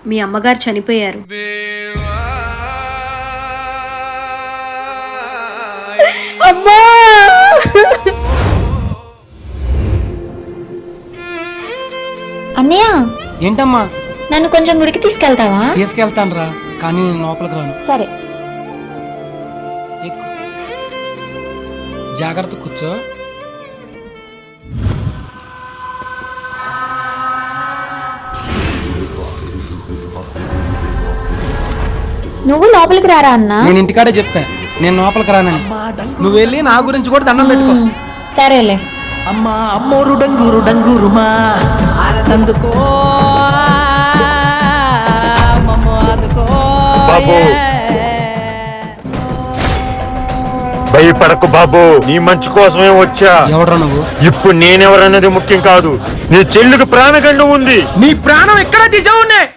మీ అమ్మగారు చనిపోయారు. అమ్మా! అన్నయ్య, ఏంటమ్మా? నన్ను కొంచెం గుడికి తీసుకెళ్తావా? తీసుకెళ్తాను రా, కానీ నేను లోపలికి రాను. సరే. ఎక్కు. జాగ్రత్త కూర్చో. నువ్వు లోపలికి రారా అన్నా? నేను ఇంటికాడే చెప్పా నేను లోపలికి రానని. నువ్వు వెళ్ళి నా గురించి కూడా దండం పెట్టుకో. సరేలే. అమ్మా అమ్మోరు డంగురు డంగురుమా అందుకో బాబు, భయపడకు బాబు, నీ మంచి కోసమే వచ్చా. ఎవడ్రా నువ్వు? ఇప్పుడు నేనెవరన్నది ముఖ్యం కాదు, నీ చెల్లికి ప్రాణగండం ఉంది. నీ ప్రాణం ఎక్కడ తీసావు?